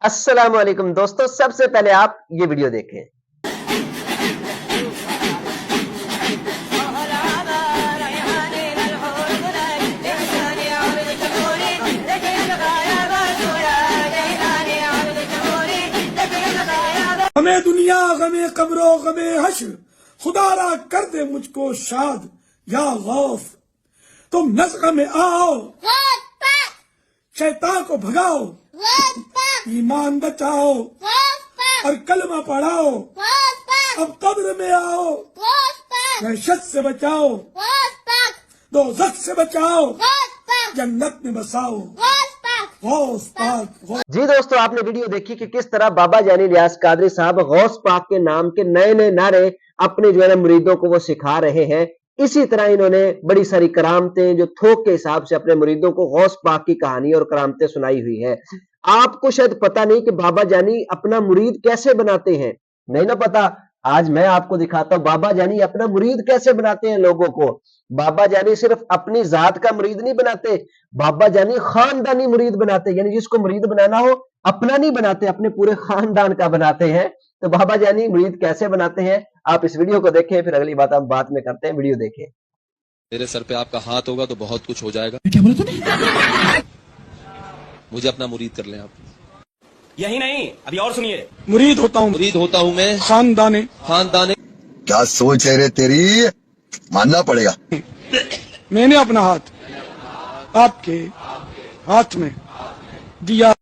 अस्सलाम वालेकुम दोस्तों, सबसे पहले आप ये वीडियो देखें। हमें दुनिया गमे कब्रो गमे हश्र, खुदारा कर दे मुझको शाद या गौफ। तुम नज़्क़ में आओ, शैतान को भगाओ, ईमान बचाओ और कलमा पढ़ाओ। अब कब्र में आओ, वहशत से बचाओ, दोज़ख से बचाओ, जन्नत में बसाओ। जी दोस्तों, आपने वीडियो देखी कि किस तरह बाबा जानी इलियास कादरी साहब गौस पाक के नाम के नए नए नारे अपने जो है मुरीदों को वो सिखा रहे हैं। इसी तरह इन्होंने बड़ी सारी करामतें जो थोक के हिसाब से अपने मुरीदों को गौस पाक की कहानी और करामतें सुनाई हुई है। आपको शायद पता नहीं कि बाबा जानी अपना मुरीद कैसे बनाते हैं, नहीं ना पता। आज मैं आपको दिखाता हूं बाबा जानी अपना मुरीद कैसे बनाते हैं लोगों को। बाबा जानी सिर्फ अपनी जात का मुरीद नहीं बनाते, बाबा जानी खानदानी मुरीद बनाते, यानी जिसको मुरीद बनाना हो अपना नहीं बनाते, अपने पूरे खानदान का बनाते हैं। तो बाबा जानी मुरीद कैसे बनाते हैं, आप इस वीडियो को देखें, फिर अगली बात हम बात में करते हैं। वीडियो देखें। मेरे सर पे आपका हाथ होगा तो बहुत कुछ हो जाएगा। क्या बोला तूने? मुझे अपना मुरीद कर लें आप। यही नहीं, अभी और सुनिए। मुरीद होता हूँ, मुरीद होता हूँ मैं खानदाने खानदाने। क्या सोच है रे तेरी, मानना पड़ेगा। मैंने अपना हाथ आपके हाथ में दिया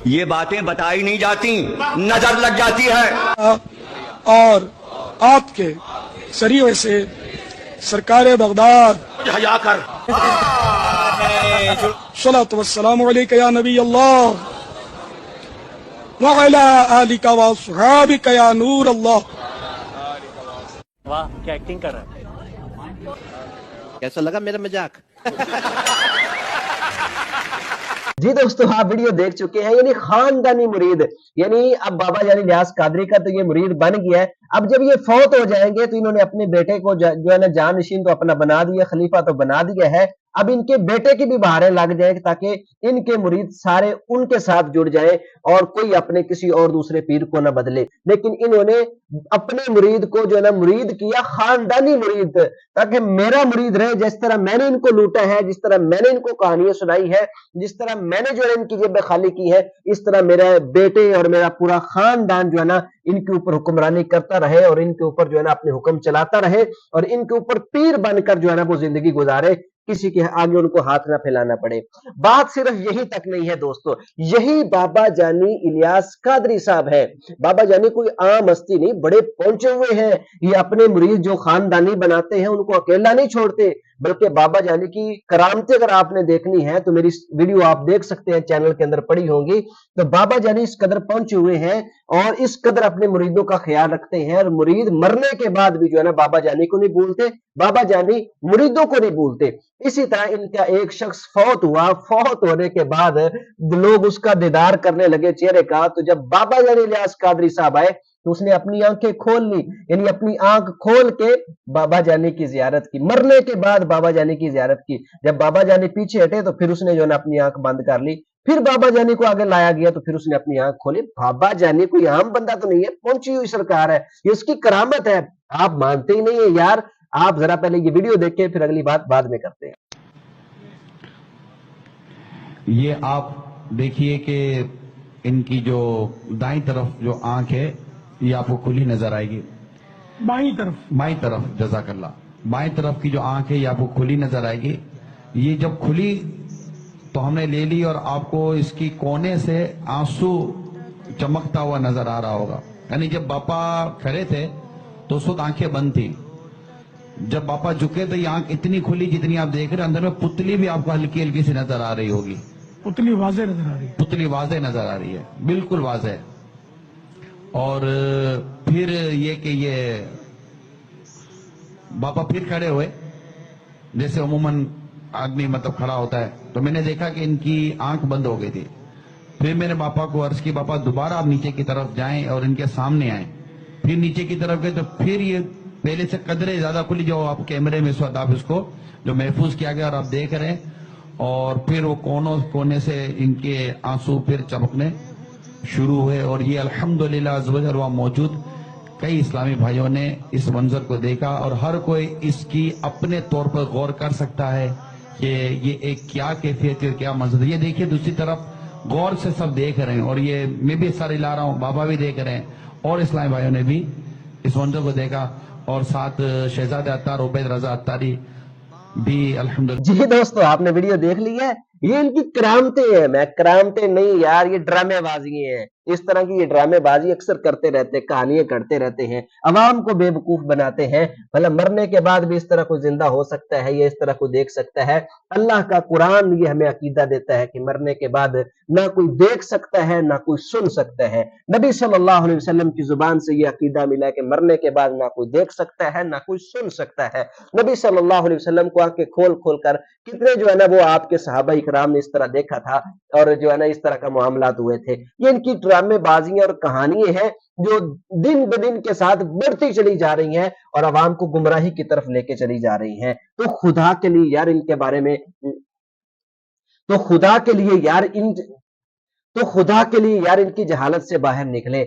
ये बातें बताई नहीं जाती, नजर लग जाती है। और आपके शरीर से सरकार बगदाद हया कर। सलातो वस्सलामु अलैका या नबी अल्लाह व अला आलिका व अस्हाबिका या नूर अल्लाह। वाह, क्या एक्टिंग कर रहा है। कैसा लगा मेरा मजाक? जी दोस्तों, आप वीडियो देख चुके हैं, यानी खानदानी मुरीद, यानी अब बाबा जानी इलियास कादरी का तो ये मुरीद बन गया है। अब जब ये फौत हो जाएंगे तो इन्होंने अपने बेटे को जो है ना जानशीन तो अपना बना दिया, खलीफा तो बना दिया है। अब इनके बेटे की भी बहारें लग जाए ताकि इनके मुरीद सारे उनके साथ जुड़ जाए और कोई अपने किसी और दूसरे पीर को ना बदले। लेकिन इन्होंने अपने मुरीद को जो है ना मुरीद किया खानदानी मुरीद, ताकि मेरा मुरीद रहे। जिस तरह मैंने इनको लूटा है, जिस तरह मैंने इनको कहानियां सुनाई है, जिस तरह मैंने जो है इनकी जेबें खाली की है, इस तरह मेरा बेटे और मेरा पूरा खानदान जो है ना इनके ऊपर हुक्मरानी करता रहे और इनके ऊपर जो है ना अपने हुक्म चलाता रहे और इनके ऊपर पीर बनकर जो है ना वो जिंदगी गुजारे, किसी के आगे उनको हाथ ना फैलाना पड़े। बात सिर्फ यही तक नहीं है दोस्तों, यही बाबा जानी इलियास कादरी साहब है। बाबा जानी कोई आम हस्ती नहीं, बड़े पहुंचे हुए हैं। ये अपने मुरीद जो खानदानी बनाते हैं उनको अकेला नहीं छोड़ते, बल्कि बाबा जानी की करामतें अगर आपने देखनी है तो मेरी वीडियो आप देख सकते हैं, चैनल के अंदर पड़ी होंगी। तो बाबा जानी इस कदर पहुंचे हुए हैं और इस कदर अपने मुरीदों का ख्याल रखते हैं, और मुरीद मरने के बाद भी जो है ना बाबा जानी को नहीं भूलते, बाबा जानी मुरीदों को नहीं भूलते। इसी तरह इनका एक शख्स फौत हुआ, फौत होने के बाद लोग उसका दीदार करने लगे चेहरे का। तो जब बाबा जानी इलियास कादरी साहब आए तो उसने अपनी आंखें खोल ली, यानी अपनी आंख खोल के बाबा जानी की जियारत की। मरने के बाद बाबा जानी की जियारत की। जब बाबा जानी पीछे हटे तो फिर उसने जो है ना अपनी आंख बंद कर ली। फिर बाबा जानी को आगे लाया गया तो फिर उसने अपनी आंख खोली। बाबा जानी कोई आम बंदा तो नहीं है, पहुंची हुई सरकार है, ये उसकी करामत है। आप मानते ही नहीं है यार। आप जरा पहले ये वीडियो देखें, फिर अगली बात बाद में करते हैं। ये आप देखिए कि इनकी जो दाईं तरफ जो आंख है ये आपको खुली नजर आएगी। बाईं तरफ जज़ाकल्लाह, बाईं तरफ की जो आंख है ये आपको खुली नजर आएगी। ये जब खुली तो हमने ले ली और आपको इसकी कोने से आंसू चमकता हुआ नजर आ रहा होगा। यानी जब बापा खड़े थे तो उस वक्त आंखें बंद थी, जब बापा झुके तो ये आंख इतनी खुली जितनी आप देख रहे हैं। अंदर में पुतली भी आपको हल्की हल्की सी नजर आ रही होगी। पुतली वाज़े नजर आ रही है, पुतली वाज़े नजर आ रही है, बिल्कुल वाज़े। और फिर ये कि ये बापा फिर खड़े हुए, जैसे अमूमन आदमी मतलब खड़ा होता है, तो मैंने देखा कि इनकी आंख बंद हो गई थी। फिर मैंने बापा को अर्ज की, बापा दोबारा आप नीचे की तरफ जाएं और इनके सामने आए। फिर नीचे की तरफ गए तो फिर ये पहले से कदरे ज्यादा खुली, जो आप कैमरे में इस वक्त आप इसको जो महफूज किया गया और आप देख रहे हैं। और फिर वो कोने से इनके आंसू फिर चमकने शुरू हुए और ये अल्हम्दुलिल्लाह अज़्ज़ वजल वहाँ मौजूद कई इस्लामी भाइयों ने इस मंजर को देखा और हर कोई इसकी अपने तौर पर गौर कर सकता है कि ये एक क्या कैफियत है, क्या मंजर है। ये देखिए दूसरी तरफ गौर से सब देख रहे हैं और ये मैं भी सारी ला रहा हूँ, बाबा भी देख रहे हैं और इस्लामी भाइयों ने भी इस मंजर को देखा और साथ शहजादे अत्तार उबैद रजा अत्तारी भी अल्हम्दुलिल्लाह। जी दोस्तों, आपने वीडियो देख ली है। ये इनकी करामतें हैं, मैं करामतें नहीं यार, ये ड्रामेबाजी हैं। इस तरह की ये ड्रामेबाजी अक्सर करते रहते, कहानियां करते रहते हैं, अवाम को बेवकूफ बनाते हैं। मतलब मरने के बाद भी इस तरह कोई जिंदा हो सकता है, ये इस तरह को देख सकता है। अल्लाह का कुरान ये हमें अकीदा देता है कि मरने के बाद ना कोई देख सकता है ना कोई सुन सकता है। नबी सल्लल्लाहु अलैहि वसल्लम की जुबान से ये अकीदा मिला कि मरने के बाद ना कोई देख सकता है ना कोई सुन सकता है। नबी सल्लल्लाहु अलैहि वसल्लम को आंखें खोल खोल कर कितने जो है ना वो आपके सहाबा इकराम ने इस तरह देखा था और जो है ना इस तरह का मामलात हुए थे। ये इनकी ड्रामेबाजियां और कहानियां हैं जो दिन ब दिन के साथ बढ़ती चली जा रही हैं और अवाम को गुमराही की तरफ लेके चली जा रही हैं। तो खुदा के लिए यार इनके बारे में, तो खुदा के लिए यार इनकी जहालत से बाहर निकले।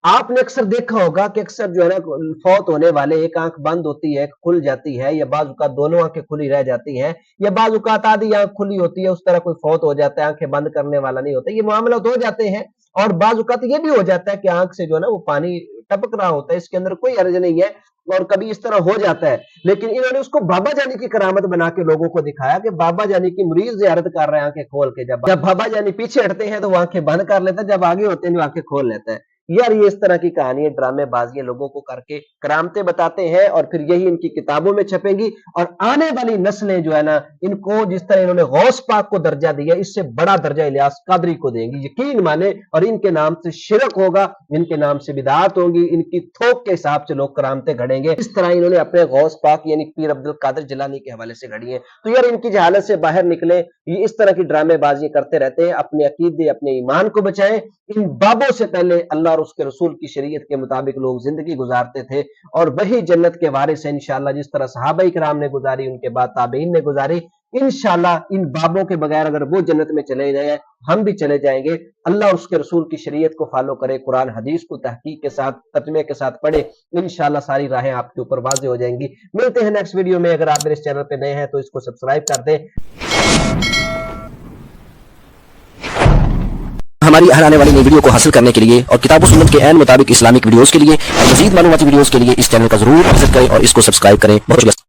आपने अक्सर देखा होगा कि अक्सर जो है ना फौत होने वाले एक आंख बंद होती है, खुल जाती है, या बाज़ औक़ात दोनों आंखें खुली रह जाती हैं, या बाज़ औक़ात आधी आंख खुली होती है, उस तरह कोई फौत हो जाता है, आंखें बंद करने वाला नहीं होता। ये मामला हो जाते हैं और बाज़ औक़ात ये भी हो जाता है कि आंख से जो है ना वो पानी टपक रहा होता है, इसके अंदर कोई हर्ज नहीं है और कभी इस तरह हो जाता है। लेकिन इन्होंने उसको बाबा जानी की करामत बना के लोगों को दिखाया कि बाबा जानी की मुरीद ज़ियारत कर रहे हैं आंखें खोल के। जब बाबा जानी पीछे हटते हैं तो वो आंखें बंद कर लेता है, जब आगे होते हैं तो आंखें खोल लेता है। यार ये इस तरह की कहानियां, ड्रामेबाजियां लोगों को करके करामतें बताते हैं और फिर यही इनकी किताबों में छपेंगी और आने वाली नस्लें जो है ना इनको जिस तरह इन्होंने गौस पाक को दर्जा दिया, इससे बड़ा दर्जा इलियास कादरी को देंगी। यकीन माने, और इनके नाम से शिरक होगा, इनके नाम से बिदात होगी, इनकी थोक के हिसाब से लोग करामतें घड़ेंगे। इस तरह इन्होंने अपने गौस पाक यानी पीर अब्दुल कादिर जिलानी के हवाले से घड़ी है। तो यार इनकी जहालत से बाहर निकले, ये इस तरह की ड्रामेबाजी करते रहते हैं, अपने अकीदे अपने ईमान को बचाएं। इन बाबों से पहले अल्लाह और उसके रसूल की शरीयत के मुताबिक लोग जिंदगी गुजारते थे और वही जन्नत के वारिस हैं इंशाअल्लाह। जिस तरह सहाबा इकराम ने गुजारी, उनके बाद ताबईन ने गुजारी, इंशाअल्लाह इन बाबों के बगैर अगर वो जन्नत में चले गए हम भी चले जाएंगे। अल्लाह और उसके रसूल की शरीयत को फॉलो करे, कुरान हदीस को तहकीक के साथ तर्जुमे के साथ पढ़े, इंशाअल्लाह सारी राहें आपके ऊपर वाज़ेह हो जाएंगी। मिलते हैं नेक्स्ट वीडियो में। अगर आप मेरे इस चैनल पे नए हैं तो इसको सब्सक्राइब कर दें। हमारी हर आने वाली नई वीडियो को हासिल करने के लिए और किताब सुन्नत के ऐन मुताबिक इस्लामिक वीडियोस के लिए और मज़ीद मालूमाती वीडियोस के लिए इस चैनल का जरूर विजिट करें और इसको सब्सक्राइब करें। बहुत शुक्रिया।